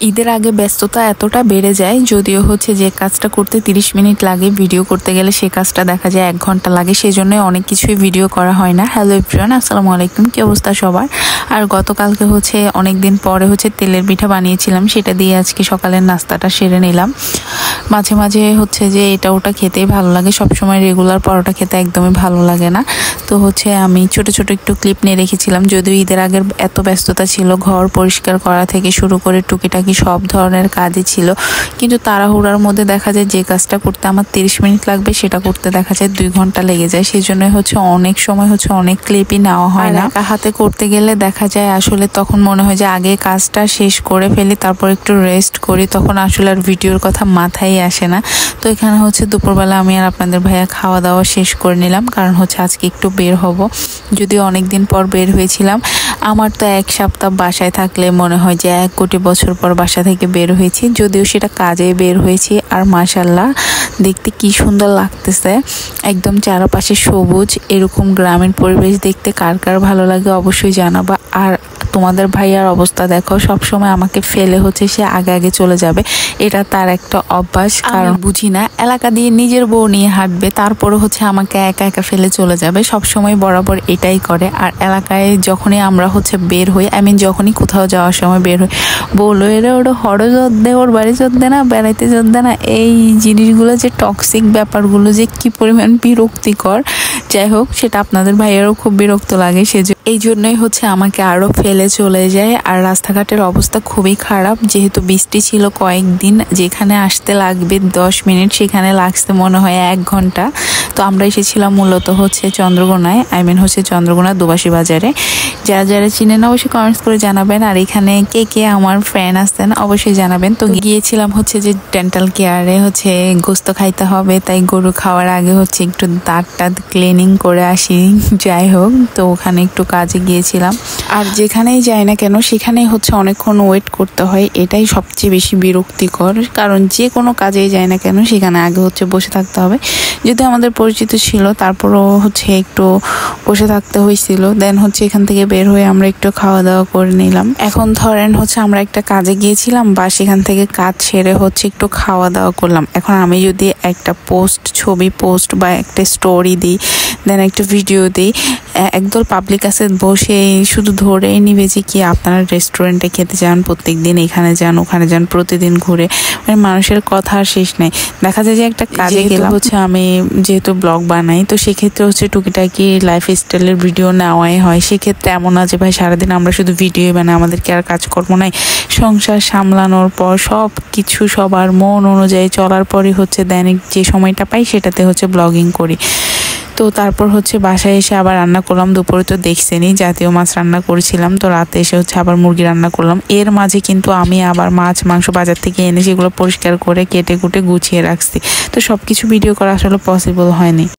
ঈদের আগে ব্যস্ততা এতটা বেড়ে যায়, যদিও হচ্ছে যে কাজটা করতে 30 মিনিট লাগে, ভিডিও করতে গেলে সে কাজটা দেখা যায় 1 ঘন্টা লাগে, সেজন্য অনেক কিছুই ভিডিও করা হয় না। হ্যালো এভরিওয়ান, আসসালামু আলাইকুম, কি অবস্থা সবার? আর গতকালকে হচ্ছে অনেক দিন পরে হচ্ছে তেলের পিঠা বানিয়েছিলাম, সেটা দিয়ে আজকে সকালের নাস্তাটা সেরে নিলাম। মাঝে মাঝে হচ্ছে যে এটা ওটা খেতেই ভালো লাগে, সবসময় রেগুলার পরোটা খেতে একদমই ভালো লাগে না। তো হচ্ছে আমি ছোট ছোট একটু ক্লিপ নিয়ে রেখেছিলাম, যদিও ঈদের আগের এত ব্যস্ততা ছিল, ঘর পরিষ্কার করা থেকে শুরু করে টুকিটাকি সব ধরনের কাজই ছিল, কিন্তু তাড়াহুড়ার মধ্যে দেখা যায় যে কাজটা করতে আমার 30 মিনিট লাগবে সেটা করতে দেখা যায় 2 ঘন্টা লেগে যায়। সেই জন্য হচ্ছে অনেক সময় হচ্ছে অনেক ক্লিপই নেওয়া হয় না। একা হাতে করতে গেলে দেখা যায় আসলে তখন মনে হয় যে আগে কাজটা শেষ করে ফেলি, তারপর একটু রেস্ট করি, তখন আসলে আর ভিডিওর কথা মাথায় আসে না। তো এখানে হচ্ছে দুপুরবেলা আমি আর আপনাদের ভাইয়া খাওয়া দাওয়া শেষ করে নিলাম, কারণ হচ্ছে আজকে একটু বের হব, যদিও অনেক দিন পর বের হয়েছিলাম। আমার তো 1 সপ্তাহ বাসায় থাকলে মনে হয় যে 1 কোটি বছর পর বাসা থেকে বের হয়েছি, যদিও সেটা কাজে বের হয়েছি। আর মাশাআল্লাহ দেখতে কি সুন্দর লাগতেছে, একদম চারপাশে সবুজ, এরকম গ্রামীণ পরিবেশ দেখতে কার কার ভালো লাগে অবশ্যই জানাবা। আর তোমাদের ভাইয়ার অবস্থা দেখো, সবসময় আমাকে ফেলে হচ্ছে সে আগে আগে চলে যাবে, এটা তার একটা অভ্যাস। কারণ বুঝি না, এলাকা দিয়ে নিজের বউ নিয়ে হাঁটবে, তারপরে হচ্ছে আমাকে একা একা ফেলে চলে যাবে, সবসময় বরাবর এটাই করে। আর এলাকায় যখনই আমরা হচ্ছে বের হই, যখনই কোথাও যাওয়ার সময় বের হই, বললো এরা ওটা হড় দে, ওর বাড়ি দে না, বেড়াইতে দে না, এই জিনিসগুলো যে টক্সিক ব্যাপারগুলো যে কি পরিমাণ বিরক্তিকর। যাই হোক, সেটা আপনাদের ভাইয়েরও খুব বিরক্ত লাগে, এই জন্যই হচ্ছে আমাকে আরো ফেলে চলে যায়। আর রাস্তাঘাটের অবস্থা খুবই খারাপ, যেহেতু বৃষ্টি ছিল কয়েকদিন, যেখানে আসতে লাগবে 10 মিনিট সেখানে লাগছে মনে হয় 1 ঘন্টা। তো আমরা এসেছিলাম মূলত হচ্ছে চন্দ্রকোনায়, হচ্ছে চন্দ্রকোনা দুবাসী বাজারে। যারা যারা চিনেন অবশ্যই কমেন্টস করে জানাবেন, আর এখানে কে কে আমার ফ্রেন্ড আছেন অবশ্যই জানাবেন। তো গিয়েছিলাম হচ্ছে যে ডেন্টাল কেয়ারে হচ্ছে গোস্ত খাইতে হবে, তাই গরু খাওয়ার আগে হচ্ছে একটু দাঁত ক্লিনিং করে আসি। যাই হোক, তো ওখানে একটু কাজে গিয়েছিলাম। আর যেখানেই যাই না কেন সেখানেই হচ্ছে অনেকক্ষণ ওয়েট করতে হয়, এটাই সবচেয়ে বেশি বিরক্তিকর। কারণ যে কোনো কাজেই যাই না কেন সেখানে আগে হচ্ছে বসে থাকতে হবে, যদি আমাদের পরিচিত ছিল তারপরও হচ্ছে একটু বসে থাকতে হয়েছিল। দেন হচ্ছে এখান থেকে বের হয়ে আমরা একটু খাওয়া দাওয়া করে নিলাম। এখন ধরেন হচ্ছে আমরা একটা কাজে গিয়েছিলাম বা সেখান থেকে কাজ সেরে হচ্ছে একটু খাওয়া দাওয়া করলাম। এখন আমি যদি একটা ছবি পোস্ট বা একটা স্টোরি দিই, দেন একটা ভিডিও দিই, একদল পাবলিক আছে বসে শুধু ধরেই নিবে যে কি আপনারা রেস্টুরেন্টে খেতে যান প্রত্যেক দিন, এখানে যান ওখানে যান, প্রতিদিন ঘুরে, মানে মানুষের কথা আর শেষ নাই। দেখা যায় যে একটা কাজে গেলাম, হচ্ছে আমি যেহেতু ব্লগ বানাই, তো সেক্ষেত্রে হচ্ছে টুকিটাকি লাইফ স্টাইলের ভিডিও নেওয়াই হয়। সেক্ষেত্রে এমন না যে ভাই সারাদিন আমরা শুধু ভিডিও বানাই, আমাদের কি আর কাজকর্ম নাই? সংসার সামলানোর পর সব কিছু সবার মন অনুযায়ী চলার পরই হচ্ছে দৈনিক যে সময়টা পাই সেটাতে হচ্ছে ব্লগিং করি। তো তারপর হচ্ছে বাসায় এসে আবার রান্না করলাম। দুপুরে তো দেখছেনই জাতীয় মাছ রান্না করেছিলাম, তো রাতে এসে হচ্ছে আবার মুরগি রান্না করলাম। এর মাঝে কিন্তু আমি আবার মাছ মাংস বাজার থেকে এনে সেগুলো পরিষ্কার করে কেটে কুটে গুছিয়ে রাখছি, তো সবকিছু ভিডিও করা আসলে পসিবল হয়নি।